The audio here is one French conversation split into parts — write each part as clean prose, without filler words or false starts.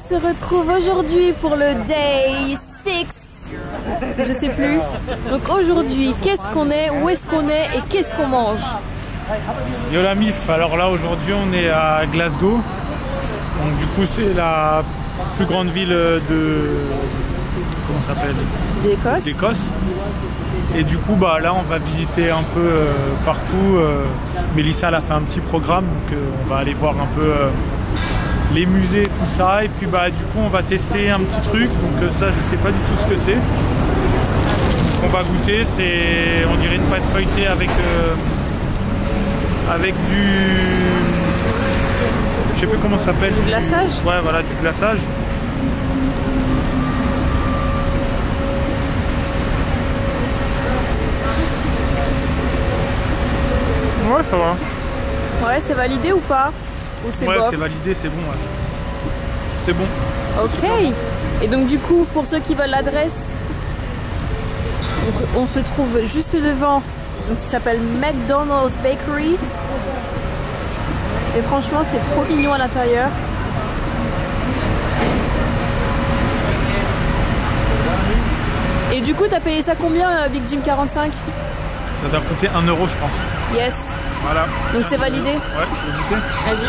se retrouve aujourd'hui pour le Day 6. Je sais plus. Donc aujourd'hui, qu'est-ce qu'on est, où est-ce qu'on est et qu'est-ce qu'on mange? Yo la mif, alors là aujourd'hui on est à Glasgow. Donc du coup c'est la plus grande ville de... comment ça s'appelle? D'Écosse. D'Écosse. Et du coup bah là on va visiter un peu partout. Mélissa elle a fait un petit programme, donc on va aller voir un peu les musées, tout ça. Et puis bah du coup on va tester un petit truc, donc ça je sais pas du tout ce que c'est. Donc on va goûter, c'est on dirait une pâte feuilletée avec du... je sais plus comment ça s'appelle. Du glaçage? Ouais voilà, du glaçage. Ouais, ça va. Ouais, c'est validé ou pas? Ou c'est ouais, bof? c'est validé, c'est bon. Ouais. C'est bon. Ok. Et donc du coup, pour ceux qui veulent l'adresse, on se trouve juste devant. Donc ça s'appelle McDonald's Bakery. Et franchement, c'est trop mignon à l'intérieur. Et du coup, t'as payé ça combien, Big Jim 45? Ça doit coûter 1 euro, je pense. Yes. Voilà. Donc c'est validé? Ouais, tu veux goûter? Vas-y.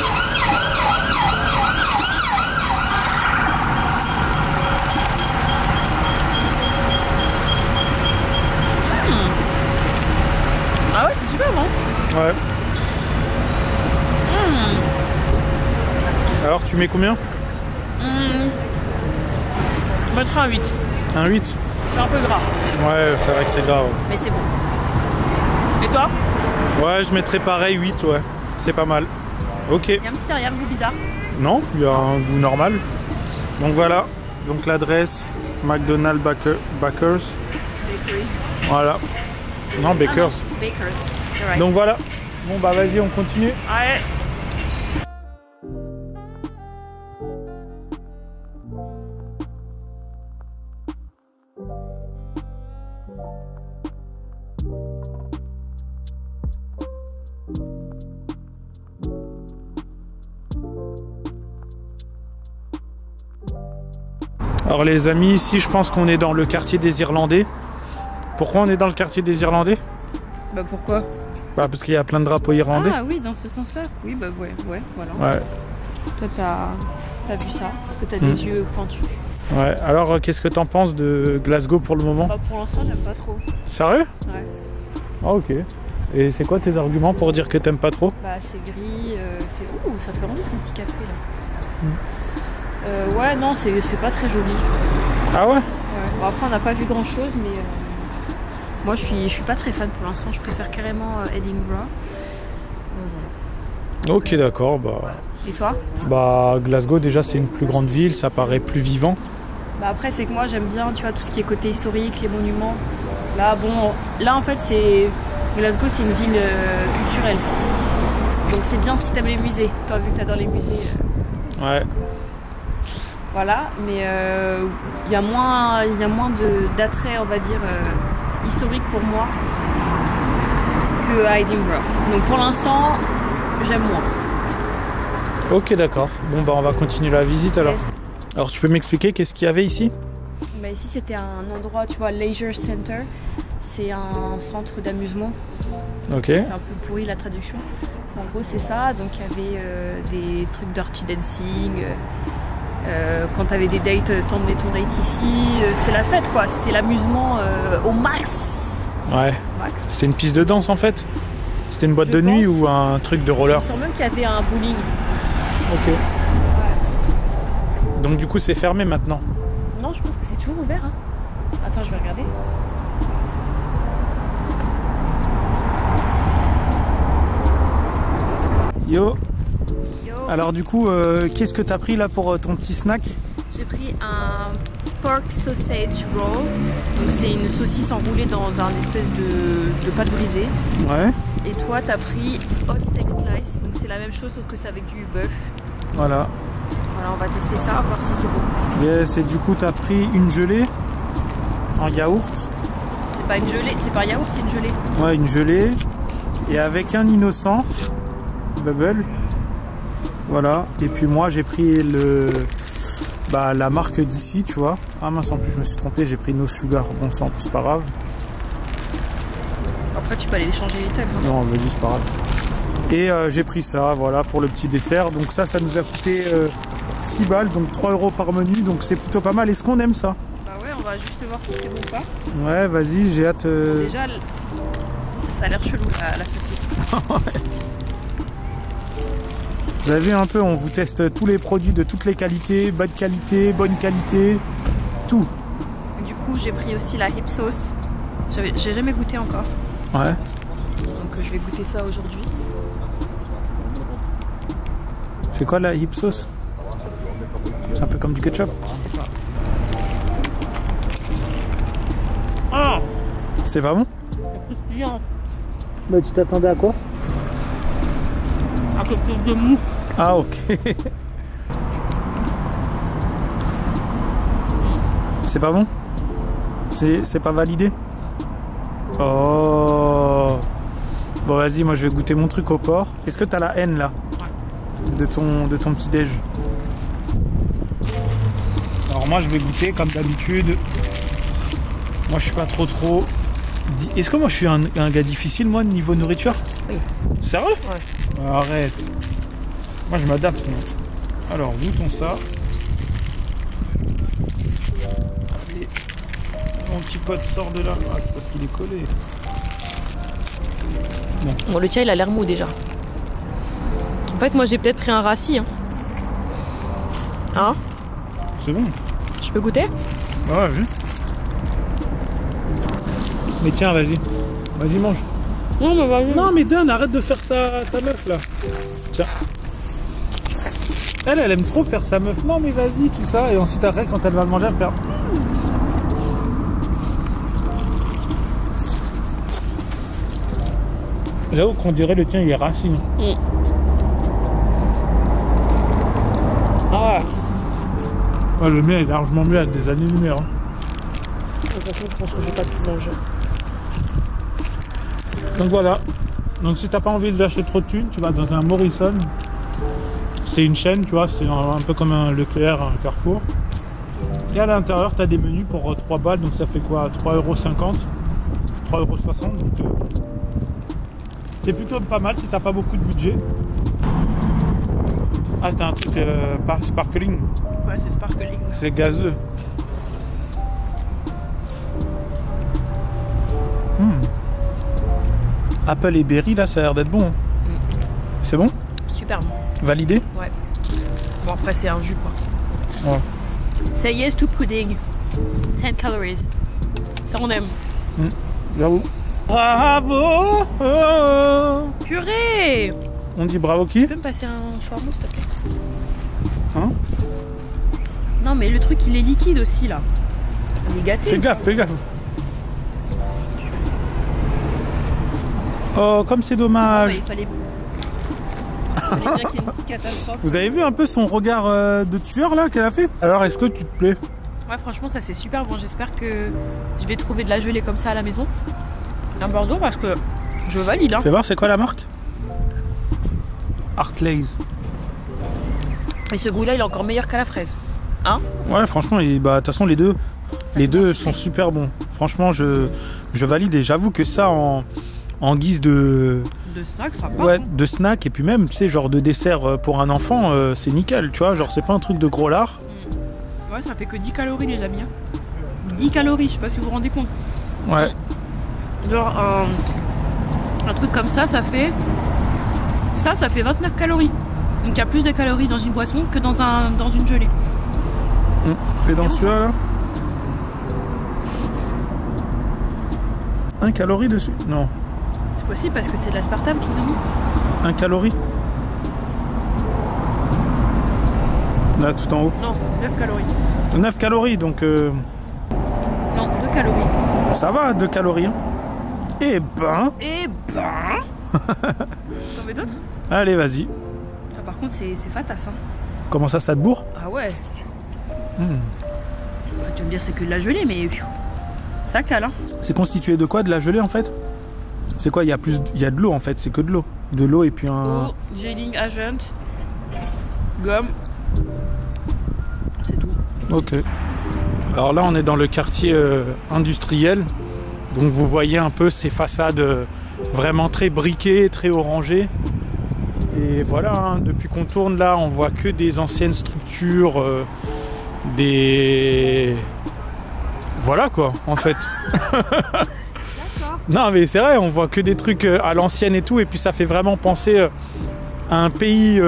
Ah ouais, c'est super bon. Ouais. Alors, tu mets combien? Je mettrai un 8. Un 8? C'est un peu gras. Ouais, c'est vrai que c'est gras. Ouais. Mais c'est bon. Et toi? Ouais, je mettrais pareil, 8, ouais. C'est pas mal. Ok. Il y a un petit arrière-goût bizarre. Non, il y a un goût normal. Donc voilà. Donc l'adresse, McDonald's Bakers. Bakery. Voilà. Non, Bakers. Ah non, Bakers. You're right. Donc voilà. Bon bah vas-y, on continue. Ouais. Alors les amis, ici je pense qu'on est dans le quartier des Irlandais. Pourquoi on est dans le quartier des Irlandais? Bah pourquoi? Bah parce qu'il y a plein de drapeaux irlandais. Ah oui, dans ce sens-là. Oui, bah ouais, voilà. Ouais. Toi, t'as vu ça, parce que t'as des yeux pointus. Ouais, alors qu'est-ce que t'en penses de Glasgow pour le moment? Bah pour l'instant, j'aime pas trop. Sérieux? Ouais. Ah ok. Et c'est quoi tes arguments pour dire que t'aimes pas trop? Bah c'est gris, c'est... Ouh, ça fait envie son petit café là. Ouais, non, c'est pas très joli. Ah ouais? Ouais. Bon, après, on n'a pas vu grand chose, mais moi je suis pas très fan pour l'instant. Je préfère carrément Edinburgh. Ok, d'accord. Bah... Et toi? Bah Glasgow déjà c'est une plus grande ville, ça paraît plus vivant. Bah après c'est que moi j'aime bien, tu vois, tout ce qui est côté historique, les monuments. Là bon, là en fait c'est... Glasgow c'est une ville culturelle. Donc c'est bien si t'aimes les musées. Toi vu que t'adores les musées. Ouais. Voilà, mais il y a moins d'attrait, on va dire, historique pour moi que à Edinburgh. Donc pour l'instant, j'aime moins. Ok, d'accord. Bon bah on va continuer la visite alors. Yes. Alors tu peux m'expliquer qu'est-ce qu'il y avait ici? Bah, ici c'était un endroit, tu vois, Leisure Center. C'est un centre d'amusement. Ok. C'est un peu pourri la traduction. En gros c'est ça, donc il y avait des trucs dirty dancing. Quand tu avais des dates, t'emmenais ton date ici, c'est la fête quoi, c'était l'amusement au max. Ouais. C'était une piste de danse en fait? C'était une boîte de nuit ou un truc de roller? Il me semble même qu'il y avait un bowling. Ok. Ouais. Donc du coup c'est fermé maintenant? Non, je pense que c'est toujours ouvert. Hein. Attends, je vais regarder. Yo. Alors du coup, qu'est-ce que t'as pris là pour ton petit snack? J'ai pris un pork sausage roll. Donc c'est une saucisse enroulée dans un espèce de pâte brisée. Ouais. Et toi t'as pris hot steak slice. Donc c'est la même chose sauf que c'est avec du bœuf. Voilà. Voilà, on va tester ça, voir si c'est bon. Yes, et du coup t'as pris une gelée en yaourt. C'est pas une gelée, c'est pas un yaourt, c'est une gelée. Ouais, une gelée. Et avec un innocent, bubble. Voilà. Et puis moi j'ai pris bah, la marque d'ici, tu vois. Ah mince, en plus je me suis trompé, j'ai pris No Sugar. Bon sang, c'est pas grave. Après tu peux aller changer les tags. Hein. Non, vas-y, c'est pas grave. Et j'ai pris ça, voilà, pour le petit dessert. Donc ça nous a coûté 6 balles, donc 3 € par menu. Donc c'est plutôt pas mal. Est-ce qu'on aime ça? Bah ouais, on va juste voir si c'est bon ou pas. Ouais, vas-y, j'ai hâte. Déjà, ça a l'air chelou la saucisse. Vous avez vu un peu, on vous teste tous les produits de toutes les qualités, bonne qualité, tout. Du coup, j'ai pris aussi la hip sauce. J'ai jamais goûté encore. Ouais. Donc je vais goûter ça aujourd'hui. C'est quoi la hip sauce? C'est un peu comme du ketchup? Je sais pas. Ah! C'est pas bon? C'est bien. Bah tu t'attendais à quoi? Un peu plus de mou. Ah ok. C'est pas bon? C'est pas validé? Oh. Bon vas-y, moi je vais goûter mon truc au porc. Est-ce que t'as la haine là? Ouais. De ton petit déj? Alors moi je vais goûter comme d'habitude. Moi je suis pas trop. Est-ce que moi je suis un gars difficile moi niveau nourriture? Oui. Sérieux? Ouais. Arrête. Moi je m'adapte moi. Alors goûtons ça. Allez. Mon petit pote sort de là. Ah c'est parce qu'il est collé. Bon, le tien il a l'air mou déjà. En fait moi j'ai peut-être pris un rassis. Hein? C'est bon. Je peux goûter? Ouais, oui. Mais tiens, vas-y. Vas-y, mange. Non, mais vas-y. Non, mais Dan, arrête de faire ta meuf, là. Tiens. Elle aime trop faire sa meuf. Non, mais vas-y, tout ça. Et ensuite, après, quand elle va le manger, elle va faire... J'avoue qu'on dirait le tien, il est racine. Mm. Ah ouais. Ouais, le mien est largement mieux à des années-lumière. Hein. De toute façon, je pense que je vais pas tout manger. Donc voilà. Donc si t'as pas envie de lâcher trop de thunes, tu vas dans un Morrison. C'est une chaîne, tu vois, c'est un peu comme un Leclerc, un Carrefour. Et à l'intérieur, tu as des menus pour 3 balles, donc ça fait quoi? 3,50 €, 3,60 €. Donc c'est plutôt pas mal si t'as pas beaucoup de budget. Ah, c'était un truc sparkling. Ouais, c'est sparkling. C'est gazeux. Apple et berry, là, ça a l'air d'être bon. C'est bon? Super bon. Validé? Ouais. Bon, après, c'est un jus, quoi. Ouais. Say yes to pudding. 10 calories. Ça, on aime. J'avoue. Bravo! Purée! On dit bravo qui? Tu peux me passer un shawarma, s'il te plaît? Hein? Non, mais le truc, il est liquide aussi, là. Il est gâté. Fais gaffe, fais gaffe. Oh, comme c'est dommage. Il fallait bien qu'il y ait une petite catastrophe. Vous avez vu un peu son regard de tueur là qu'elle a fait? Alors, est-ce que tu te plais? Ouais, franchement, ça c'est super bon. J'espère que je vais trouver de la gelée comme ça à la maison. À Bordeaux, parce que je valide. Hein. Fais voir, c'est quoi la marque? Hartley's. Et ce goût-là, il est encore meilleur qu'à la fraise. Hein? Ouais, franchement, de toute façon, les deux sont super bons. Franchement, je valide et j'avoue que ça en guise de snack, ça passe. Ouais, Hein. de snack et puis même, tu sais, genre de dessert pour un enfant, c'est nickel, tu vois. Genre, c'est pas un truc de gros lard. Ouais, ça fait que 10 calories, les amis. Hein. 10 calories, je sais pas si vous vous rendez compte. Ouais. Genre, un truc comme ça, ça fait 29 calories. Donc, il y a plus de calories dans une boisson que dans une gelée. Et dans celui-là, là 1 calorie dessus? Non. C'est possible parce que c'est de l'aspartame qu'ils ont mis. 1 calorie? Là, tout en haut. Non, 9 calories. 9 calories, donc... Non, 2 calories. Ça va, 2 calories. Hein. Eh ben... T'en veux d'autres? Allez, vas-y. Ah, par contre, c'est fatas. Hein. Comment ça te bourre? Ah ouais. Tu vas me dire c'est que de la gelée, mais ça cale. Hein. C'est constitué de quoi, de la gelée en fait? C'est quoi? Il y a de l'eau en fait, c'est que de l'eau. De l'eau et puis un... Eau, gelling agent, gomme. C'est tout. Ok. Alors là, on est dans le quartier industriel. Donc vous voyez un peu ces façades vraiment très briquées, très orangées. Et voilà, hein, depuis qu'on tourne là, on voit que des anciennes structures, des... Voilà quoi, en fait. Non mais c'est vrai, on voit que des trucs à l'ancienne et tout. Et puis ça fait vraiment penser à un pays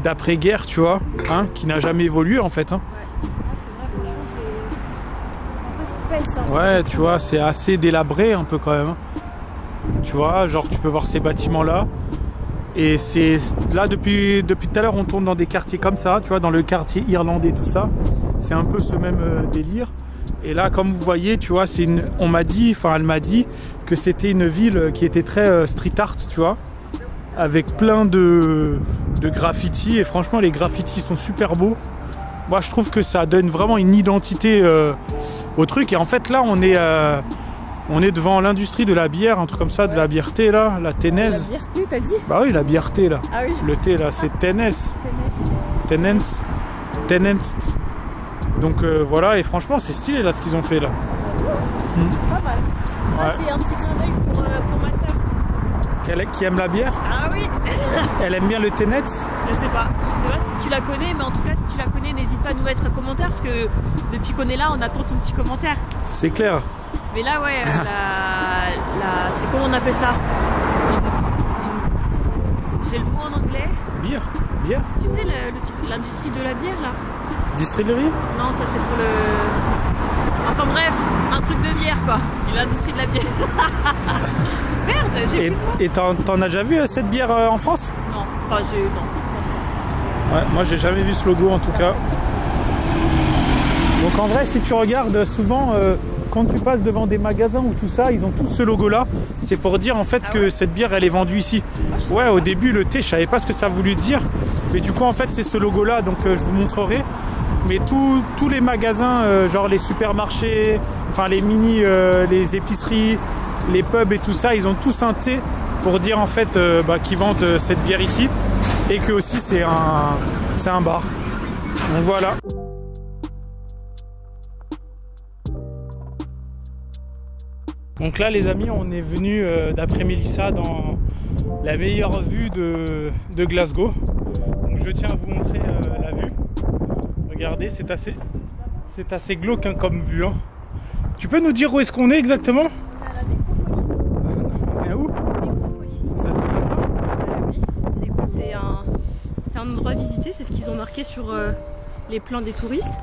d'après-guerre, tu vois, hein, qui n'a jamais évolué en fait. Hein. Ouais, tu vois, c'est assez délabré un peu quand même. Tu vois, genre tu peux voir ces bâtiments là. Et c'est là depuis tout à l'heure on tourne dans des quartiers comme ça, tu vois, dans le quartier irlandais, tout ça. C'est un peu ce même délire. Et là, comme vous voyez, tu vois, elle m'a dit que c'était une ville qui était très street art, tu vois, avec plein de graffitis. Et franchement, les graffitis sont super beaux. Moi, je trouve que ça donne vraiment une identité au truc. Et en fait, là, on est devant l'industrie de la bière, un truc comme ça, de la bière thé, là, la Tennes. La bière thé, t'as dit? Bah oui, la bière thé, là. Ah oui. Le thé, là, c'est Tennes. Tenens. Donc voilà, et franchement, c'est stylé, là, ce qu'ils ont fait, là. Pas mal. Ça, ouais. C'est un petit clin d'œil pour ma sœur. Qui aime la bière? Ah oui. Elle aime bien le Tenets? Je sais pas si tu la connais, mais en tout cas, si tu la connais, n'hésite pas à nous mettre un commentaire, parce que depuis qu'on est là, on attend ton petit commentaire. C'est clair. Mais là, ouais, c'est comment on appelle ça? J'ai le mot en anglais. Bière. Tu sais, l'industrie de la bière, là? Distillerie? Non, ça c'est pour le... Enfin bref, un truc de bière, quoi. L'industrie de la bière. Merde, j'ai plus le mot. Et t'en as déjà vu cette bière en France? Non, enfin non. Ouais, moi j'ai jamais vu ce logo en tout cas. Donc en vrai, si tu regardes souvent... quand tu passes devant des magasins ou tout ça, ils ont tous ce logo là. C'est pour dire en fait que cette bière elle est vendue ici. Ouais, au début le thé, je savais pas ce que ça voulait dire. Mais du coup en fait c'est ce logo là, donc je vous montrerai. Mais tous les magasins, genre les supermarchés, enfin les mini, les épiceries, les pubs et tout ça, ils ont tous un thé pour dire en fait qu'ils vendent cette bière ici. Et que aussi c'est un bar. Donc voilà. Donc là les amis, on est venu d'après Mélissa dans la meilleure vue de Glasgow. Donc je tiens à vous montrer la vue. Regardez, c'est assez glauque hein, comme vue. Hein. Tu peux nous dire où est-ce qu'on est exactement? On est à la Nécropolis. On est où? Nécropolis. Ça se dit comme ça? Oui, c'est un endroit visité, c'est ce qu'ils ont marqué sur les plans des touristes.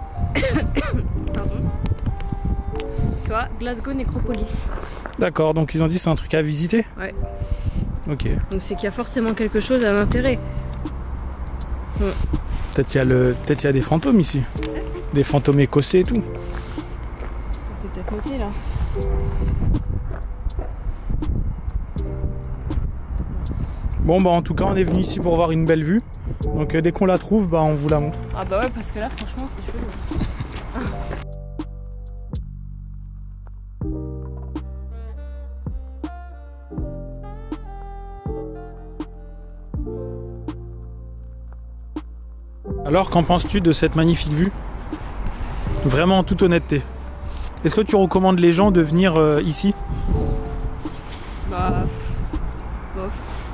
Pardon. Tu vois, Glasgow Nécropolis. D'accord, donc ils ont dit c'est un truc à visiter? Ouais. Ok. Donc c'est qu'il y a forcément quelque chose à l'intérêt. Peut-être il y a des fantômes ici. Des fantômes écossais et tout. C'est peut-être noté là. Bon bah en tout cas on est venu ici pour voir une belle vue. Donc dès qu'on la trouve, bah on vous la montre. Ah bah ouais, parce que là franchement c'est chaud. Alors, qu'en penses-tu de cette magnifique vue? Vraiment en toute honnêteté. Est-ce que tu recommandes les gens de venir ici? Bah... bof.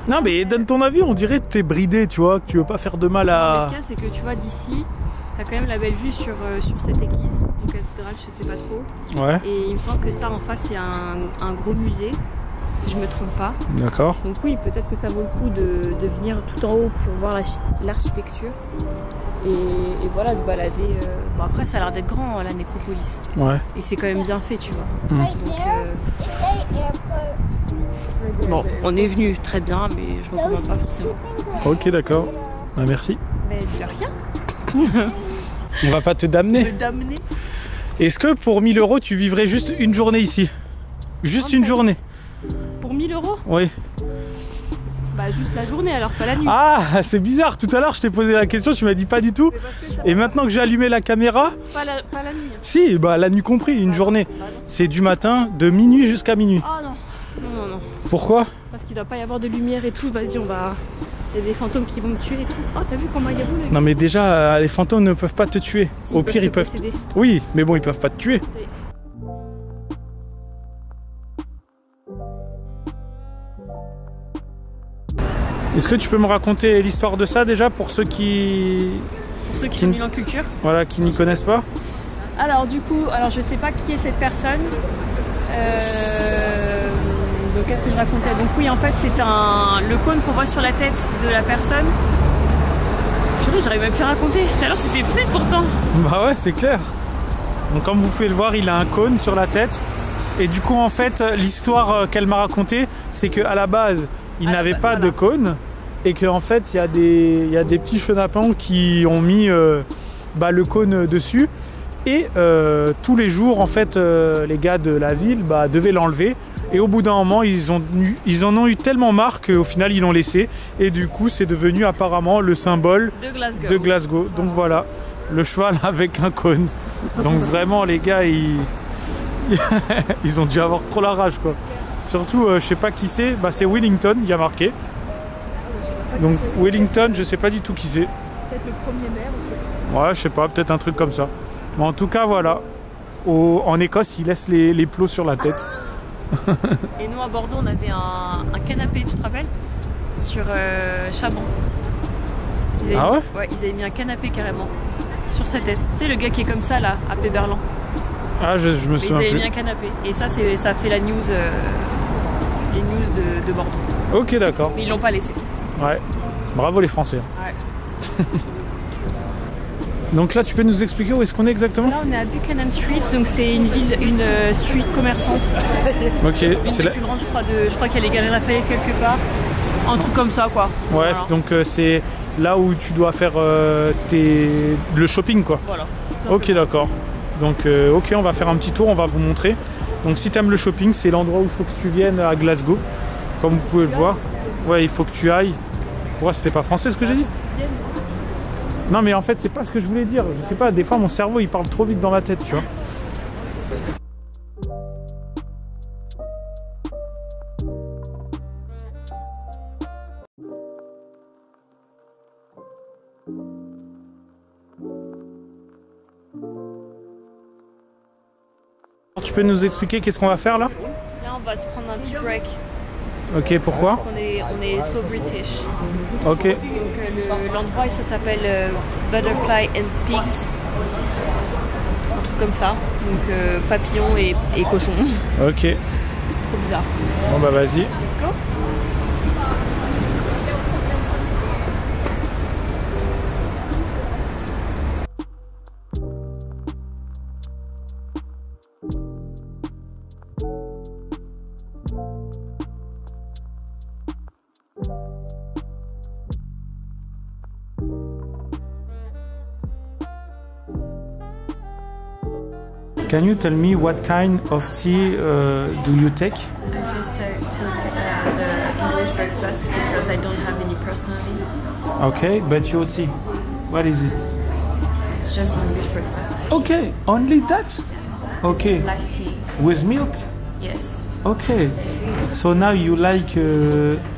Non mais donne ton avis, on dirait que tu es bridé, tu vois, que tu veux pas faire de mal à... Non, mais ce qu'il y a, c'est que tu vois d'ici, t'as quand même la belle vue sur cette église, une cathédrale, je sais pas trop. Ouais. Et il me semble que ça en face c'est un gros musée, si je me trompe pas. D'accord. Donc oui, peut-être que ça vaut le coup de venir tout en haut pour voir l'architecture. Et voilà, se balader. Bon, après, ça a l'air d'être grand, la nécropolis. Ouais. Et c'est quand même bien fait, tu vois. Donc, bon, on est venu très bien, mais je ne recommande pas forcément. Ok, d'accord. Bah, merci. Mais de rien. On va pas te damner. Damner. Est-ce que pour 1000 € tu vivrais juste une journée ici? Juste une journée? Pour 1000 €? Oui. Bah juste la journée alors, pas la nuit. Ah, c'est bizarre, tout à l'heure je t'ai posé la question, tu m'as dit pas du tout. Et maintenant que j'ai allumé la caméra... Pas la nuit. Si, bah la nuit compris, une journée. C'est du matin, de minuit jusqu'à minuit. Ah non. Non. Pourquoi? Parce qu'il doit pas y avoir de lumière et tout, vas-y on va Il y a des fantômes qui vont me tuer et tout. Oh, t'as vu comment il y a beau là? Non mais déjà, les fantômes ne peuvent pas te tuer. Si, Au pire, ils peuvent... posséder. Oui, mais bon, ils peuvent pas te tuer. Est-ce que tu peux me raconter l'histoire de ça déjà pour ceux qui... Pour ceux qui sont nuls en culture. Voilà, qui n'y connaissent pas. Alors du coup, je sais pas qui est cette personne. Donc qu'est-ce que je racontais? Donc oui, en fait, c'est le cône qu'on voit sur la tête de la personne. J'arrive même plus à raconter. Tout à l'heure, c'était fait pourtant. Bah ouais, c'est clair. Donc comme vous pouvez le voir, il a un cône sur la tête. Et du coup, en fait, l'histoire qu'elle m'a racontée, c'est qu'à la base, il n'avait pas de cône. Et qu'en fait, il y a des petits chenapans qui ont mis le cône dessus. Et tous les jours, en fait, les gars de la ville devaient l'enlever. Et au bout d'un moment, ils en ont eu tellement marre qu'au final, ils l'ont laissé. Et du coup, c'est devenu apparemment le symbole de Glasgow. Donc voilà, le cheval avec un cône. Donc vraiment, les gars, ils ont dû avoir trop la rage, quoi. Surtout, je sais pas qui c'est. C'est Wellington, il y a marqué. Donc Wellington, je sais pas du tout qui c'est. Peut-être le premier maire, je sais pas. Ouais, je sais pas, peut-être un truc comme ça. Mais en tout cas, voilà. En Écosse, ils laissent les plots sur la tête. Et nous, à Bordeaux, on avait un canapé, tu te rappelles? Sur Chaban. Ah ouais? Ouais, ils avaient mis un canapé carrément sur sa tête. Tu sais, le gars qui est comme ça, là, à Péberlan. Ah, je me souviens plus. Ils avaient mis un canapé. Et ça a fait la news, les news de Bordeaux. Ok, d'accord. Mais ils l'ont pas laissé. Ouais. Bravo les Français. Ouais. Donc là, tu peux nous expliquer où est-ce qu'on est exactement? Là, on est à Buchanan Street, donc c'est une street commerçante. Ok. C'est la plus grande, je crois qu'il y a les Galeries Lafayette quelque part. Un truc comme ça, quoi. Ouais, voilà. Donc c'est là où tu dois faire le shopping, quoi. Voilà. Ok, d'accord. Donc ok, on va faire un petit tour, on va vous montrer. Donc si tu aimes le shopping, c'est l'endroit où il faut que tu viennes à Glasgow. Comme vous pouvez le voir. Ouais, il faut que tu ailles. Pourquoi c'était pas français ce que j'ai dit? Non mais en fait c'est pas ce que je voulais dire. Je sais pas, des fois mon cerveau il parle trop vite dans ma tête, tu vois. Tu peux nous expliquer qu'est-ce qu'on va faire là? Là on va se prendre un petit break. Ok, pourquoi? Parce qu'on est so British. Ok. Donc l'endroit ça s'appelle Butterfly and Pigs. Un truc comme ça. Donc papillons et cochons. Ok. Trop bizarre. Bon bah vas-y. Let's go. Can you tell me what kind of tea do you take? I just took the English breakfast because I don't have any personally. Okay, but your tea, what is it? It's just English breakfast. Okay, only that? Okay, Black tea. with milk? Yes. Okay, so now you like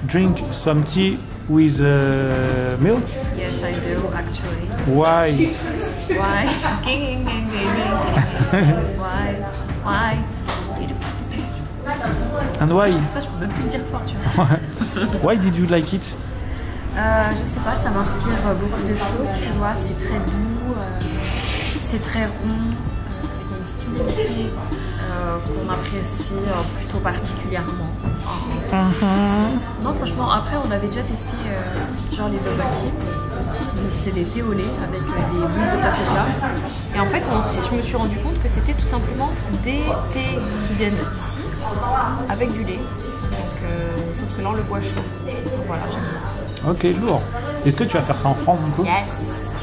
drink some tea with milk? Yes, I do actually. Why? Why? Why? And why? Ça, je peux même plus le dire fort, tu vois. Why did you like it? Je sais pas, ça m'inspire beaucoup de choses, tu vois. C'est très doux, c'est très rond. Il y a une finalité qu'on apprécie plutôt particulièrement. Non, franchement, après, on avait déjà testé genre les bubble tea. Donc c'est des thés au lait avec des bulles de tapioca. Et en fait, je me suis rendu compte que c'était tout simplement des thés qui viennent d'ici avec du lait. Donc, sauf que là, on le boit chaud. Donc, voilà, j'aime bien. Ok, lourd. Est-ce que tu vas faire ça en France du coup? Yes.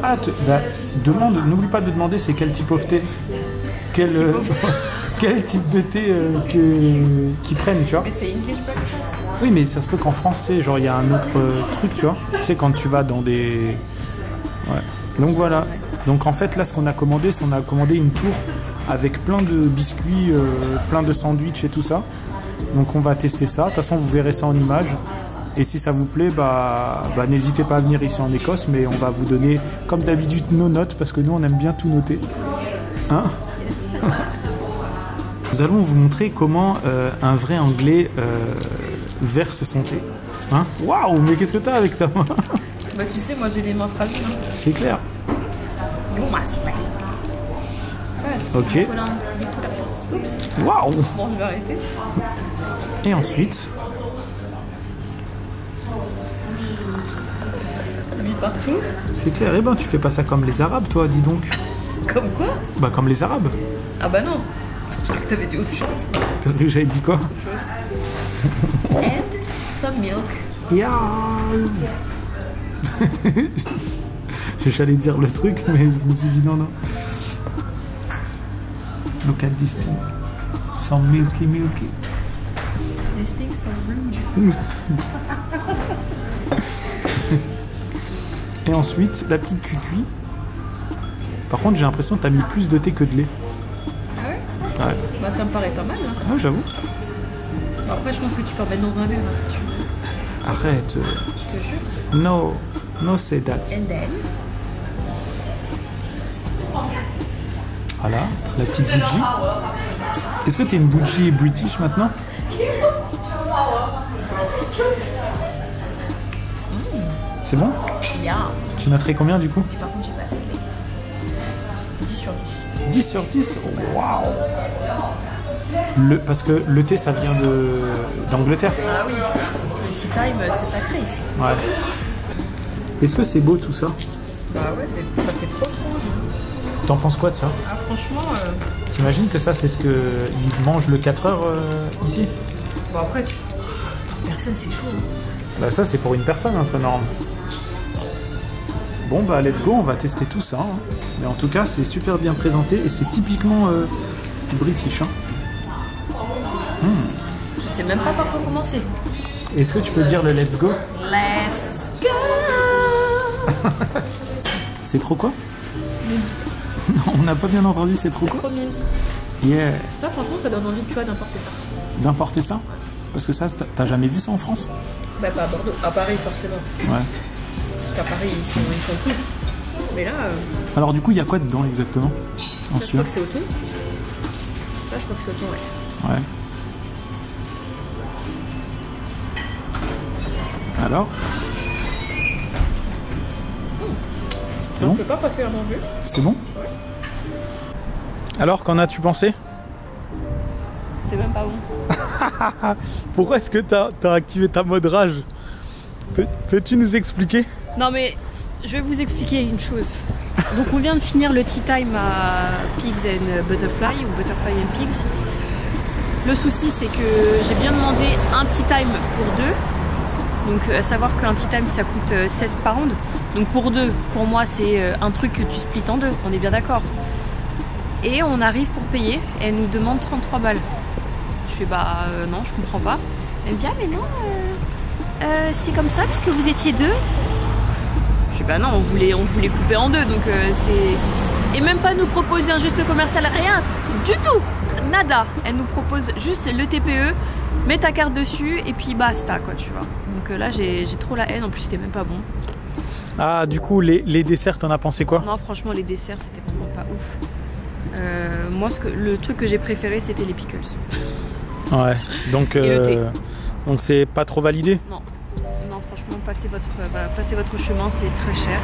Ah, n'oublie pas de demander c'est quel type of thé. Quel type de thé qu'ils prennent, tu vois. Mais c'est English breakfast. Oui, mais ça se peut qu'en France, tu sais, genre il y a un autre truc, tu vois. Tu sais, quand tu vas dans des... Ouais. Donc voilà. Donc en fait, là, ce qu'on a commandé, c'est qu'on a commandé une tour avec plein de biscuits, plein de sandwichs et tout ça. Donc on va tester ça. De toute façon, vous verrez ça en image. Et si ça vous plaît, n'hésitez pas à venir ici en Écosse, mais on va vous donner, comme d'habitude, nos notes, parce que nous, on aime bien tout noter. Hein? Yes. Nous allons vous montrer comment un vrai Anglais verse son thé. Hein? Waouh, mais qu'est-ce que t'as avec ta main? Bah tu sais, moi j'ai les mains fragiles. Hein. C'est clair. You must pay. First, ok. Oups. Waouh. Bon, je vais arrêter. Et ensuite... Lui partout. C'est clair. Eh ben, tu fais pas ça comme les Arabes, toi, dis donc. Comme quoi? Bah, comme les Arabes. Ah bah non. Je crois que t'avais dit autre chose. J'avais dit quoi? Autre chose. And some milk. Yes. J'allais dire le truc, mais je me suis dit non. Look at this thing. Some milky. This thing some blue. Et ensuite, la petite cucuille. Par contre, j'ai l'impression que t'as mis plus de thé que de lait. Ah ouais? Ouais. Bah ça me paraît pas mal. Hein. Ouais, j'avoue. Bon, après, je pense que tu peux en mettre dans un verre hein, si tu veux. Arrête. Je te jure. No, say that. And then. Voilà, la petite bougie. Est-ce que t'es une bougie british maintenant? C'est bon? Yeah. Tu noterais combien du coup? Et par contre, j'ai pas assez de lait. 10 sur 10. 10 sur 10? Waouh! Parce que le thé, ça vient d'Angleterre. Ah oui, le tea time, c'est sacré ici. Ouais. Est-ce que c'est beau tout ça? Bah ouais, ça fait trop frange. T'en penses quoi de ça? Ah franchement... T'imagines que ça, c'est ce qu'ils mangent le 4 heures ici? Bon après, personne c'est chaud. Hein. Bah ça, c'est pour une personne, hein, ça norme. Bon bah let's go, on va tester tout ça. Hein. Mais en tout cas, c'est super bien présenté et c'est typiquement british. Hein. Je sais même pas par quoi commencer. Est-ce que tu peux dire le let's go? Let's go. C'est trop quoi? On n'a pas bien entendu, c'est trop quoi? C'est trop mimes. Yeah. Ça franchement, ça donne envie, tu vois, d'importer ça. D'importer ça? Parce que ça, t'as jamais vu ça en France? Bah pas à Bordeaux, à Paris forcément. Ouais. Parce qu'à Paris, ils sont cool. Mais là... Alors du coup, il y a quoi dedans exactement? Ça, je crois que c'est auto. Ça, je crois que c'est auto, ouais. Ouais. Alors? C'est bon? On peut pas passer à manger. C'est bon? Ouais. Alors, qu'en as-tu pensé? C'était même pas bon. Pourquoi est-ce que t'as activé ta mode rage? Peux-tu nous expliquer? Non mais, je vais vous expliquer une chose. Donc on vient de finir le tea time à Pigs and Butterfly, ou Butterfly and Pigs. Le souci c'est que j'ai bien demandé un tea time pour deux. Donc à savoir qu'un tea time ça coûte 16 pounds. Donc pour deux, pour moi c'est un truc que tu splits en deux, on est bien d'accord. Et on arrive pour payer, et elle nous demande 33 balles. Je fais bah non, je comprends pas. Elle me dit ah mais non, c'est comme ça puisque vous étiez deux. Je fais bah non, on voulait couper en deux, donc c'est... Et même pas nous proposer un juste commercial, rien du tout, nada. Elle nous propose juste le TPE, mets ta carte dessus et puis basta quoi, tu vois. Donc là j'ai trop la haine, en plus c'était même pas bon. Ah du coup les desserts, t'en as pensé quoi? Non franchement les desserts c'était vraiment pas ouf. Moi le truc que j'ai préféré c'était les pickles. Ouais, donc c'est pas trop validé? Non, franchement, passez votre chemin, c'est très cher.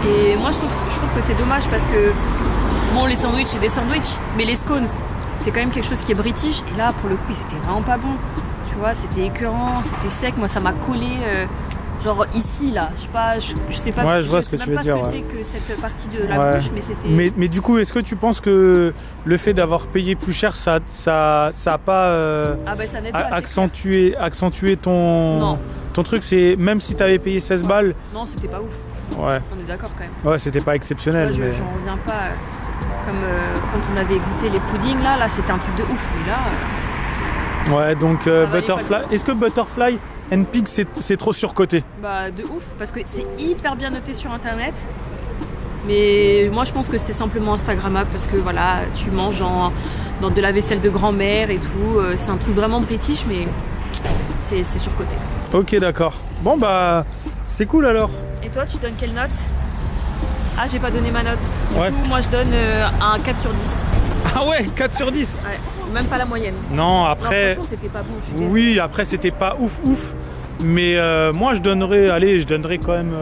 Et moi, je trouve que c'est dommage parce que, bon, les sandwichs, c'est des sandwichs, mais les scones, c'est quand même quelque chose qui est british. Et là, pour le coup, c'était vraiment pas bon. Tu vois, c'était écœurant, c'était sec. Moi, ça m'a collé, genre ici, là. Je sais pas. Ouais, je vois ce que tu veux dire. Je sais pas ce que c'est que cette partie de la bouche, mais c'était... Mais du coup, est-ce que tu penses que le fait d'avoir payé plus cher, ça a pas accentué ton truc? C'est même si t'avais payé 16 balles. Non, c'était pas ouf. Ouais. On est d'accord quand même. Ouais, c'était pas exceptionnel. J'en reviens pas. Comme quand on avait goûté les puddings, là c'était un truc de ouf. Mais là. Ouais, donc Butterfly. Est-ce que Butterfly and Pig c'est trop surcoté? Bah de ouf, parce que c'est hyper bien noté sur internet. Mais moi je pense que c'est simplement instagrammable parce que voilà, tu manges dans de la vaisselle de grand-mère et tout. C'est un truc vraiment british, mais c'est surcoté. Ok, d'accord. Bon, bah, c'est cool alors. Et toi, tu donnes quelle note? Ah, j'ai pas donné ma note. Du Ouais. coup, moi, je donne un 4 sur 10. Ah ouais, 4 sur 10. Ouais, même pas la moyenne. Non, après... Non, franchement, c'était pas bon. Je suis désolée. Oui, après, c'était pas ouf. Mais moi, je donnerais quand même...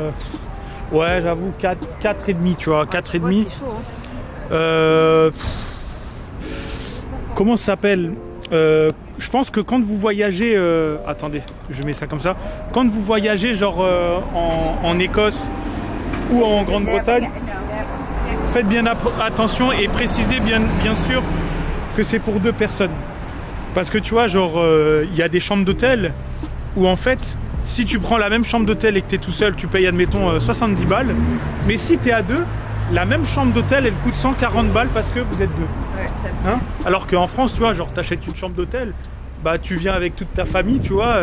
ouais, j'avoue, 4,5, tu vois. 4,5. C'est chaud, hein. Comment ça s'appelle? Je pense que quand vous voyagez... attendez, je mets ça comme ça. Quand vous voyagez, genre en Écosse ou en Grande-Bretagne, faites bien attention et précisez bien sûr que c'est pour 2 personnes. Parce que tu vois, genre, il y a des chambres d'hôtel où en fait, si tu prends la même chambre d'hôtel et que tu es tout seul, tu payes, admettons, 70 balles. Mais si tu es à 2, la même chambre d'hôtel, elle coûte 140 balles parce que vous êtes 2. Ouais, Hein? Alors qu'en France, tu vois, genre, t'achètes une chambre d'hôtel, bah tu viens avec toute ta famille, tu vois,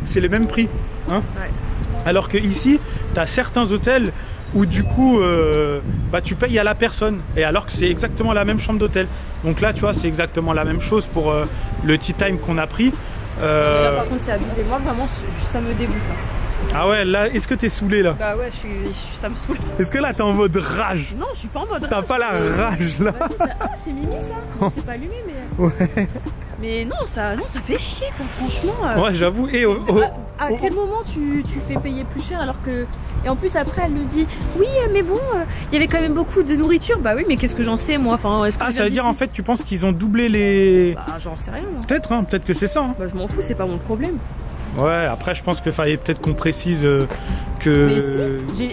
c'est les mêmes prix. Hein? Ouais. Alors que ici, t'as certains hôtels où du coup, bah tu payes à la personne. Et alors que c'est exactement la même chambre d'hôtel. Donc là, tu vois, c'est exactement la même chose pour le tea time qu'on a pris. Mais là, par contre, c'est abusé. Moi, vraiment, ça me dégoûte. Là. Ah ouais, là, est-ce que t'es saoulé là? Bah ouais, ça me saoule. Est-ce que là, t'es en mode rage? Non, je suis pas en mode rage. T'as pas la rage là? Ah, c'est Mimi ça? C'est pas allumé, mais. Ouais. Mais non, ça fait chier, quoi, franchement. Ouais, j'avoue. Et à quel moment tu fais payer plus cher alors que. Et en plus, après, elle me dit oui, mais bon, il y avait quand même beaucoup de nourriture. Bah oui, mais qu'est-ce que j'en sais, moi? Enfin, ah, ça veut dire en fait, tu penses qu'ils ont doublé les. Bah, j'en sais rien. Peut-être, hein, peut-être que c'est ça. Hein. Bah, je m'en fous, c'est pas mon problème. Ouais, après, je pense qu'il fallait peut-être qu'on précise que. Mais si,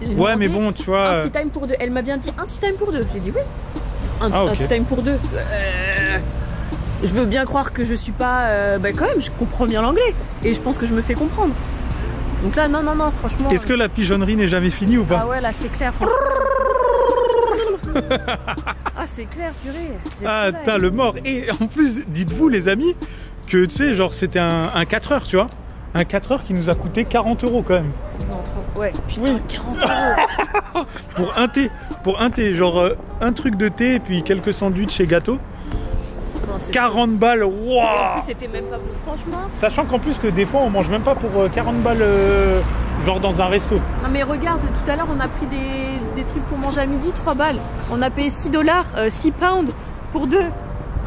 j'ai ouais, mais bon, tu vois. Un tea time pour 2. Elle m'a bien dit un tea time pour 2. J'ai dit oui. Un tea time pour 2. Je veux bien croire que je suis pas. Bah, quand même, je comprends bien l'anglais. Et je pense que je me fais comprendre. Donc là, non, franchement. Est-ce que la pigeonnerie n'est jamais finie ou pas? Ah ouais, là, c'est clair. Ah, c'est clair, purée. Ah, putain, le mort. Et en plus, dites-vous, les amis, que tu sais, genre, c'était un 4 heures, tu vois. Un 4 heures qui nous a coûté 40 € quand même. Non, trop. Ouais, putain, Oui. 40 €. Pour un thé, genre un truc de thé et puis quelques sandwichs et gâteaux. Non, 40 balles, Et en waouh! plus, c'était même pas bon, franchement. Sachant qu'en plus que des fois, on mange même pas pour 40 balles, genre dans un resto. Non, mais regarde, tout à l'heure, on a pris des trucs pour manger à midi, 3 balles. On a payé 6 $, 6 pounds pour 2.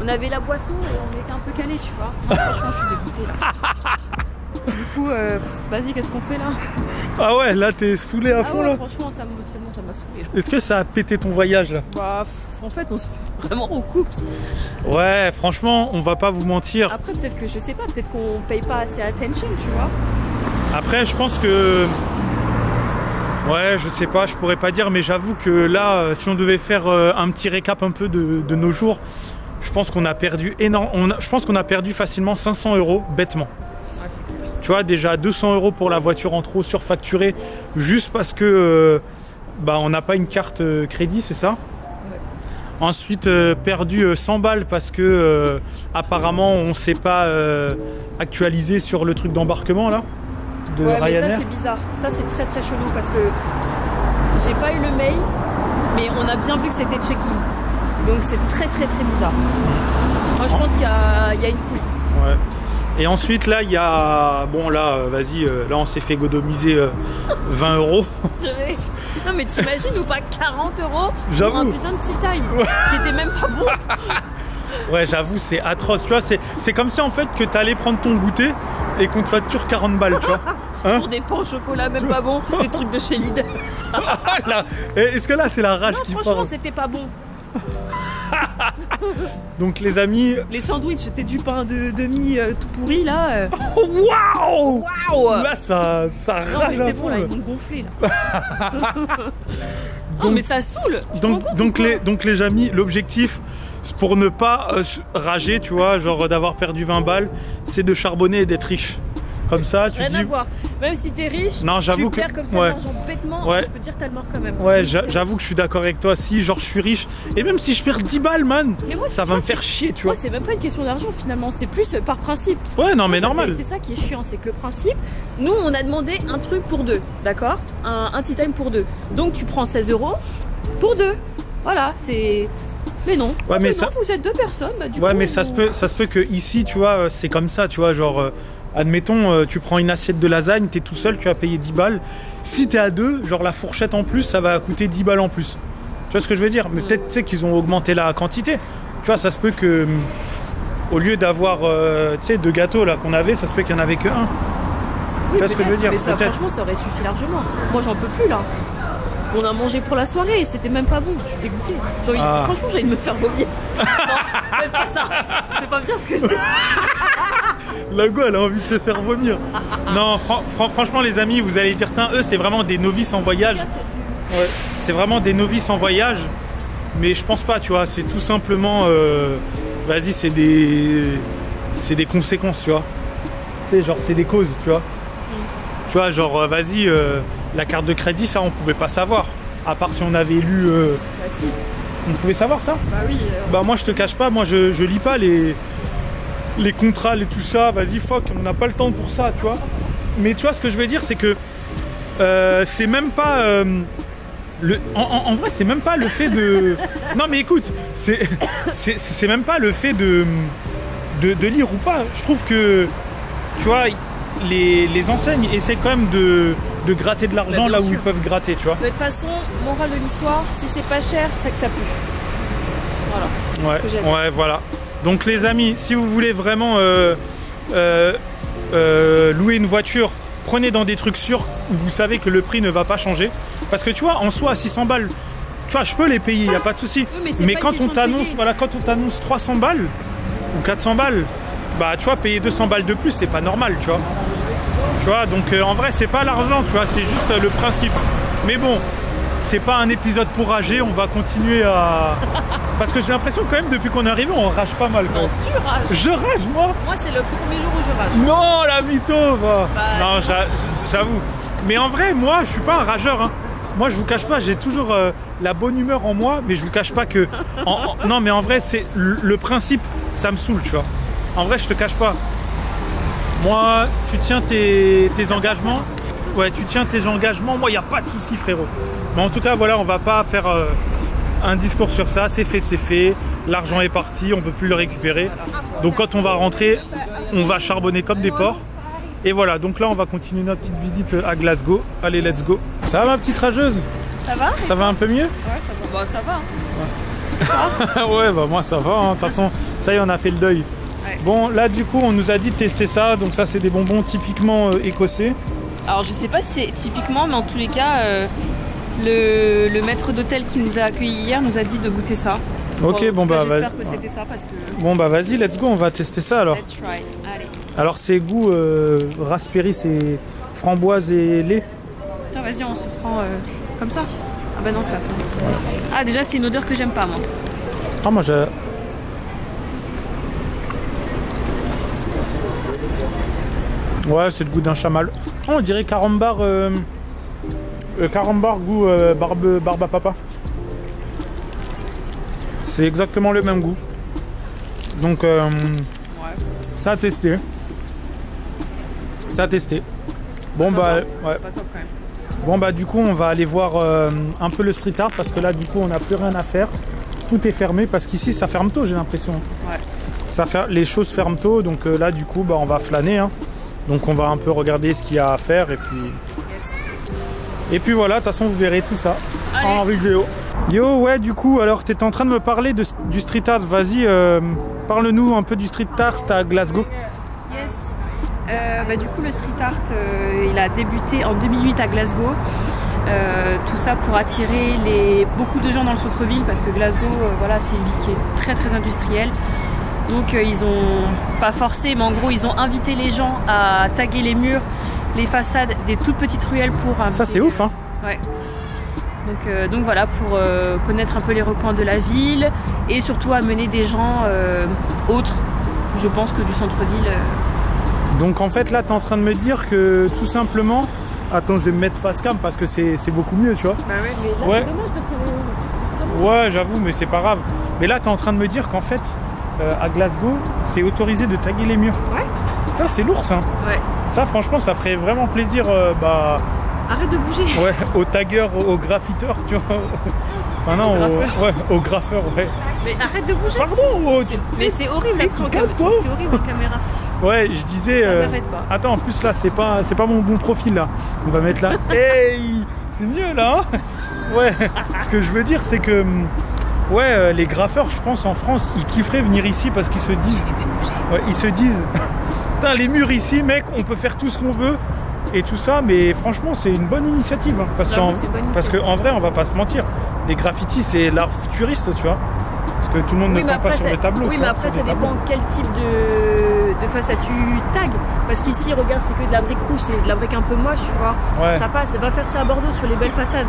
On avait la boisson et on était un peu calé, tu vois. Non, franchement, je suis dégoûtée là. Du coup, vas-y, qu'est-ce qu'on fait là? Ah ouais, là, t'es saoulé à fond, ouais, là. franchement, c'est bon, ça m'a saoulé. Est-ce que ça a pété ton voyage, là? Bah, en fait, on se fait vraiment au couple. Ouais, franchement, on va pas vous mentir. Après, peut-être que, je sais pas, peut-être qu'on paye pas assez attention, tu vois. Après, je pense que... Ouais, je sais pas, je pourrais pas dire, mais j'avoue que là, si on devait faire un petit récap un peu de nos jours, je pense qu'on a perdu je pense qu'on a perdu facilement 500 € bêtement. Ouais, c'est clair. Tu vois, déjà 200 € pour la voiture en trop surfacturée, juste parce que bah, on n'a pas une carte crédit, c'est ça? Ouais. Ensuite, perdu 100 balles parce que apparemment on s'est pas actualisé sur le truc d'embarquement là de Ouais, mais Ryanair. ça c'est bizarre. Ça c'est très très chelou parce que j'ai pas eu le mail, mais on a bien vu que c'était check-in. Donc c'est très très très bizarre. Moi je pense qu'il y a une couille. Ouais. Et ensuite là il y a bon là vas-y là on s'est fait godomiser 20 €. Non mais t'imagines ou pas 40 € pour J'avoue. un putain de tea time qui était même pas bon. Ouais, j'avoue, c'est atroce. Tu vois, c'est comme si en fait que t'allais prendre ton goûter et qu'on te facture 40 balles, tu vois. Hein? Pour des pains au chocolat même pas bon, des trucs de chez Lidl. Là, est-ce que là c'est la rage Non qui franchement parle? c'était pas bon. Donc les amis. Les sandwichs c'était du pain de demi tout pourri là. Waouh! Waouh! Là ça Non rage mais à c'est fond, bon là, là. ils m'ont gonflé là. Non mais ça saoule. Tu te rends compte ou quoi? Donc les amis, l'objectif pour ne pas rager, tu vois, genre d'avoir perdu 20 balles, c'est de charbonner et d'être riche. Comme ça, tu Rien dis. à voir. Même si t'es riche, Non, j'avoue tu perds que- comme ça ouais. de l'argent bêtement, Ouais. je peux te dire t'as le mort quand même. Ouais, j'avoue que je suis d'accord avec toi. Si, genre, je suis riche, et même si je perds 10 balles, man, Mais moi, ça tu va me vois, faire chier, tu Moi vois. c'est même pas une question d'argent finalement, c'est plus par principe. Ouais, non, mais Moi, ça normal. fait- C'est ça qui est chiant, c'est que le principe, nous on a demandé un truc pour 2, d'accord, un tea time pour 2. Donc tu prends 16 € pour 2. Voilà, c'est... Mais non, Ouais, mais mais ça- non, vous êtes 2 personnes, bah du Ouais, coup, mais ça se peut que ici, tu vois, c'est comme ça, tu vois, genre, admettons, tu prends une assiette de lasagne, t'es tout seul, tu vas payer 10 balles. Si t'es à deux, genre la fourchette en plus, ça va coûter 10 balles en plus. Tu vois ce que je veux dire? Mais peut-être, tu sais, qu'ils ont augmenté la quantité. Tu vois, ça se peut que, au lieu d'avoir, tu sais, 2 gâteaux là qu'on avait, ça se peut qu'il n'y en avait que un. Oui, tu vois ce que je veux dire? Mais ça, franchement, ça aurait suffi largement. Moi, j'en peux plus là. On a mangé pour la soirée et c'était même pas bon. Je suis dégoûtée. Franchement, j'ai envie de me faire vomir. Non, faites pas ça. C'est pas bien ce que je dis. La go, elle a envie de se faire vomir. Non, franchement, les amis, vous allez dire, eux, c'est vraiment des novices en voyage. Ouais, c'est vraiment des novices en voyage. Mais je pense pas, tu vois. C'est tout simplement, vas-y, c'est des conséquences, tu vois. Tu sais, genre, c'est des causes, tu vois. Tu vois, genre, vas-y, la carte de crédit, ça, on pouvait pas savoir. À part si on avait lu. Bah, si. On pouvait savoir ça? Bah oui. Bah, moi, je te cache pas, moi, je lis pas les contrats et tout ça. Vas-y, fuck, on n'a pas le temps pour ça, tu vois. Mais tu vois, ce que je veux dire, c'est que c'est même pas. En vrai, c'est même pas le fait de. Non, mais écoute, c'est même pas le fait de lire ou pas. Je trouve que, tu vois, les enseignes essaient quand même de gratter de l'argent là où ils peuvent gratter, tu vois. De toute façon, morale de l'histoire, si c'est pas cher, c'est que ça pue. Voilà. Ouais, voilà. Donc les amis, si vous voulez vraiment louer une voiture, prenez dans des trucs sûrs où vous savez que le prix ne va pas changer. Parce que tu vois, en soi, 600 balles, tu vois, je peux les payer, il n'y a pas de souci. Oui, mais quand on t'annonce, voilà, quand on t'annonce 300 balles ou 400 balles, bah tu vois, payer 200 balles de plus, c'est pas normal, tu vois. Tu vois, donc en vrai, c'est pas l'argent, tu vois, c'est juste le principe. Mais bon, c'est pas un épisode pour rager, on va continuer à... Parce que j'ai l'impression quand même, depuis qu'on est arrivé, on rage pas mal. Non, tu rages. Je rage, moi. Moi, c'est le premier jour où je rage. Non, la mytho, va. Bah, non, j'avoue. Mais en vrai, moi, je suis pas un rageur, hein. Moi, je vous cache pas, j'ai toujours la bonne humeur en moi, mais je vous cache pas que... Non, mais en vrai, c'est le principe, ça me saoule, tu vois. En vrai, je te cache pas. Moi, tu tiens tes engagements. Ouais, tu tiens tes engagements. Moi, il n'y a pas de souci, frérot. Mais en tout cas, voilà, on va pas faire un discours sur ça. C'est fait, c'est fait. L'argent est parti, on peut plus le récupérer. Donc, quand on va rentrer, on va charbonner comme des porcs. Et voilà, donc là, on va continuer notre petite visite à Glasgow. Allez, let's go. Ça va, ma petite rageuse? Ça va? Ça va un peu mieux? Ouais, ça va. Bah, ça va. Ouais, bah moi ça va, hein. De toute façon, ça y est, on a fait le deuil. Ouais. Bon, là du coup, on nous a dit de tester ça, donc ça c'est des bonbons typiquement écossais. Alors je sais pas si c'est typiquement, mais en tous les cas, le maître d'hôtel qui nous a accueillis hier nous a dit de goûter ça. Ok, bon bah j'espère que c'était ça parce que... Bon bah vas-y, let's go, on va tester ça alors. Let's try, allez. Alors c'est goût raspberry, c'est framboise et lait. Tiens, vas-y, on se prend comme ça. Ah bah non, t'as. Voilà. Ah déjà c'est une odeur que j'aime pas moi. Ah moi j'ai... Ouais, c'est le goût d'un chamal. Oh, on dirait carambar, carambar goût barbe à papa. C'est exactement le même goût. Donc ouais. Ça à tester. Ça à tester. Bon bah ouais. Pas top quand même. Bon bah du coup on va aller voir un peu le street art parce que là du coup on n'a plus rien à faire. Tout est fermé parce qu'ici ça ferme tôt, j'ai l'impression. Ouais. Les choses ferment tôt, donc là du coup bah, on va flâner. Hein. Donc on va un peu regarder ce qu'il y a à faire et puis... Et puis voilà, de toute façon vous verrez tout ça en vidéo. Yo, ouais, du coup, alors t'étais en train de me parler du street art. Vas-y, parle-nous un peu du street art à Glasgow. Yes. Bah, du coup, le street art, il a débuté en 2008 à Glasgow. Tout ça pour attirer beaucoup de gens dans le centre-ville parce que Glasgow, voilà, c'est une ville qui est très très industrielle. Donc ils ont pas forcé, mais en gros ils ont invité les gens à taguer les murs, les façades des toutes petites ruelles pour... Ça c'est ouf, hein. Ouais. Donc voilà, pour connaître un peu les recoins de la ville et surtout amener des gens autres, je pense, que du centre-ville. Donc en fait là tu es en train de me dire que tout simplement... Attends, je vais me mettre face cam parce que c'est beaucoup mieux, tu vois. Bah ouais, mais là ouais. C'est dommage parce que... Ouais, j'avoue, mais c'est pas grave. Mais là tu es en train de me dire qu'en fait, à Glasgow, c'est autorisé de taguer les murs. Ouais. Putain, c'est lourd ça. Ouais. Ça franchement, ça ferait vraiment plaisir Arrête de bouger. Ouais, aux taggeurs, aux graffiteurs, tu vois. Enfin non, aux graffeurs, ouais. Mais arrête de bouger. Pardon. Mais c'est horrible, c'est horrible en caméra. Ouais, je disais. Ça m'arrête pas. Attends, en plus là, c'est pas mon bon profil là. On va mettre là. Hey, c'est mieux là. Hein. Ouais. Ce que je veux dire, c'est que ouais, les graffeurs, je pense en France, ils kifferaient venir ici parce qu'ils se disent. Ouais, ils se disent. Putain, les murs ici, mec, on peut faire tout ce qu'on veut et tout ça. Mais franchement, c'est une bonne initiative. Hein, parce qu'en vrai, on va pas se mentir. Les graffitis, c'est l'art futuriste, tu vois. Parce que tout le monde ne peint pas sur les tableaux. Oui, mais après, ça dépend quel type de façade tu tags. Parce qu'ici, regarde, c'est que de la brique rouge, c'est de la brique un peu moche, tu vois. Ouais. Ça passe, va faire ça à Bordeaux sur les belles façades.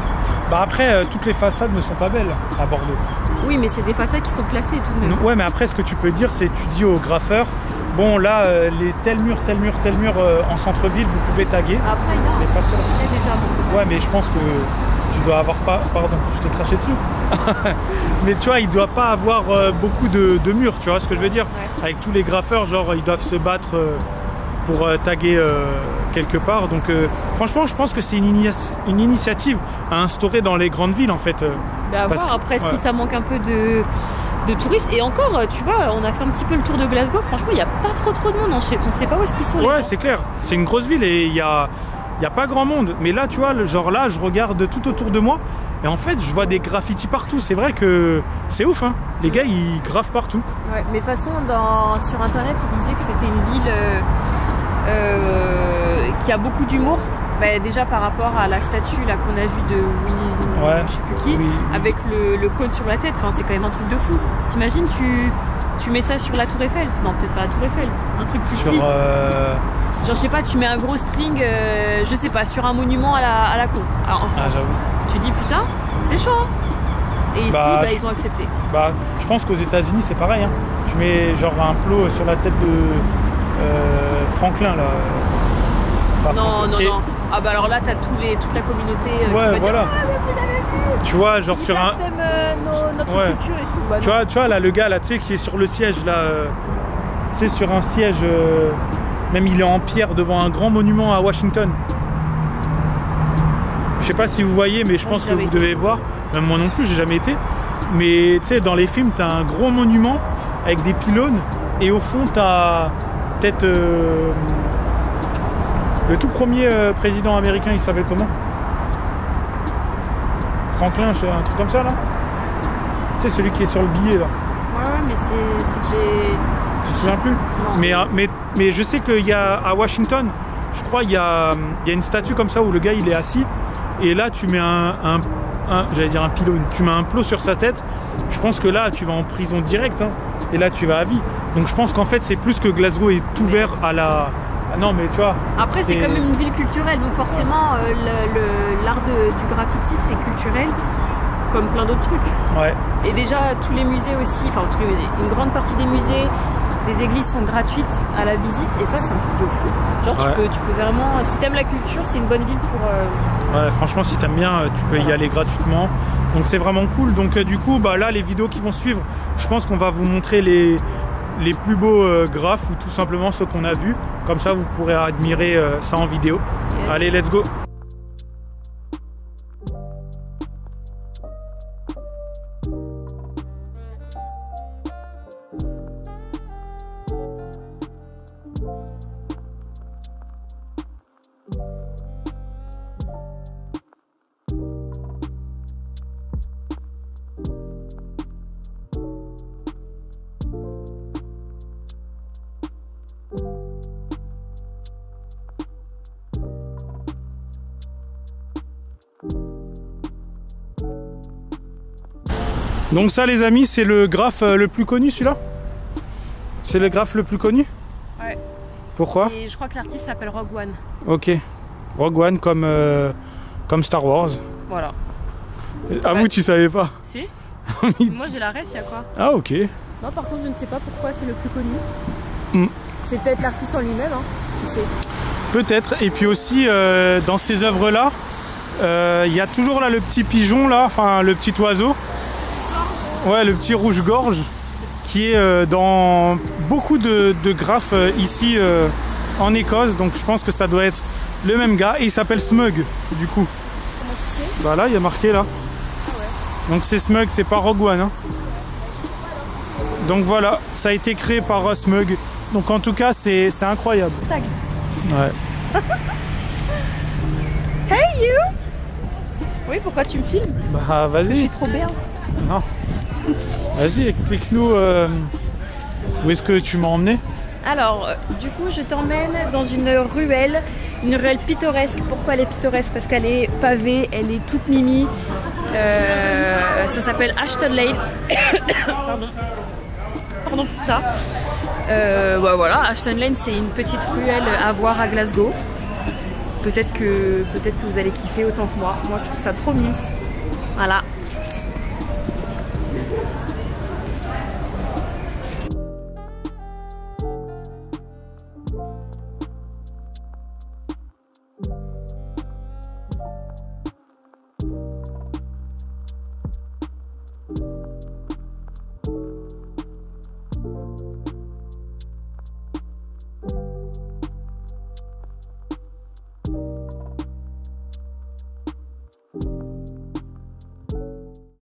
Bah après, toutes les façades ne sont pas belles à Bordeaux. Oui, mais c'est des façades qui sont classées tout de même. Ouais, mais après, ce que tu peux dire, c'est tu dis aux graffeurs, bon, là, les tel mur en centre-ville, vous pouvez taguer. Après, il y a déjà. Ouais, mais je pense que tu dois avoir pas... Pardon, je t'ai craché dessus. Mais tu vois, il doit pas avoir beaucoup de murs, tu vois ce que je veux dire. Ouais. Avec tous les graffeurs, genre, ils doivent se battre pour taguer quelque part. Donc, franchement, je pense que c'est une initiative à instaurer dans les grandes villes, en fait. Bah, parce que, après, si ça manque un peu de touristes. Et encore, tu vois, on a fait un petit peu le tour de Glasgow. Franchement, il n'y a pas trop de monde. On sait pas où est-ce qu'ils sont. Ouais, c'est clair. C'est une grosse ville et il y a pas grand monde. Mais là, tu vois, genre là, je regarde tout autour de moi. Et en fait, je vois des graffitis partout. C'est vrai que c'est ouf, hein. Les gars, ils graffent partout. Ouais, mais de toute façon, sur Internet, ils disaient que c'était une ville qui a beaucoup d'humour. Bah, déjà par rapport à la statue là qu'on a vue de je sais plus qui, avec le cône sur la tête. Enfin, c'est quand même un truc de fou. T'imagines, tu mets ça sur la Tour Eiffel? Non, peut-être pas la Tour Eiffel. Un truc plus petit. Genre, je sais pas, tu mets un gros string, je sais pas, sur un monument à la con. Alors, en France, tu dis putain, c'est chaud. Hein. Et ici, ils ont accepté. Bah, je pense qu'aux États-Unis, c'est pareil. Hein. Tu mets genre un plot sur la tête de Franklin là. Non. Ah bah alors là, t'as toute la communauté qui va dire, tu vois, genre sur un... notre culture et tout. Bah, tu vois là, le gars là, tu sais, qui est sur le siège là, tu sais, sur un siège, même il est en pierre devant un grand monument à Washington. Je sais pas si vous voyez, mais je pense que vous devez voir. Même moi non plus, j'ai jamais été. Mais tu sais, dans les films, t'as un gros monument avec des pylônes et au fond, t'as peut-être... le tout premier président américain, il s'appelle comment? Franklin, un truc comme ça là? Tu sais, celui qui est sur le billet là. Ouais, mais c'est que j'ai... Tu te souviens plus? Non. Mais je sais qu'il y a à Washington, je crois, il y a une statue comme ça où le gars il est assis et là tu mets j'allais dire un pylône, tu mets un plot sur sa tête. Je pense que là tu vas en prison direct, hein, et là tu vas à vie. Donc je pense qu'en fait c'est plus que Glasgow est ouvert à la... Non mais tu vois. Après c'est quand même une ville culturelle, donc forcément l'art du graffiti c'est culturel comme plein d'autres trucs. Ouais. Et déjà tous les musées aussi, enfin tous les musées, une grande partie des musées, des églises sont gratuites à la visite et ça c'est un truc de fou. Genre tu peux vraiment, si t'aimes la culture, c'est une bonne ville pour... Ouais, franchement si t'aimes bien, tu peux y aller gratuitement. Donc c'est vraiment cool. Donc du coup bah là les vidéos qui vont suivre, je pense qu'on va vous montrer les plus beaux graphes ou tout simplement ceux qu'on a vus. Comme ça, vous pourrez admirer ça en vidéo. Yes. Allez, let's go! Donc ça les amis, c'est le graphe le plus connu celui-là? C'est le graphe le plus connu? Ouais. Pourquoi? Et je crois que l'artiste s'appelle Rogue One. Ok. Rogue One comme Star Wars. Voilà. Ah vous tu savais pas? Si. Moi j'ai la ref, il y a quoi? Ah ok. Non par contre je ne sais pas pourquoi c'est le plus connu. C'est peut-être l'artiste en lui-même, hein, qui sait. Peut-être. Et puis aussi dans ces œuvres là, il y a toujours là le petit pigeon là, enfin le petit oiseau. Ouais, le petit rouge-gorge qui est dans beaucoup de graphes ici en Écosse. Donc je pense que ça doit être le même gars. Et il s'appelle Smug du coup. Comment tu sais? Bah là, il y a marqué là. Ah ouais. Donc c'est Smug, c'est pas Rogue One. Hein. Donc voilà, ça a été créé par Smug. Donc en tout cas, c'est incroyable. Tag. Ouais. Hey you! Oui, pourquoi tu me filmes? Bah Je suis vas-y. trop bien. Non. Vas-y, explique-nous où est-ce que tu m'as emmené. Alors, du coup, je t'emmène dans une ruelle pittoresque. Pourquoi elle est pittoresque? Parce qu'elle est pavée, elle est toute mimi. Ça s'appelle Ashton Lane. Pardon pour ça. Bah voilà, Ashton Lane, c'est une petite ruelle à voir à Glasgow. Peut-être que vous allez kiffer autant que moi. Moi, je trouve ça trop mince. Voilà.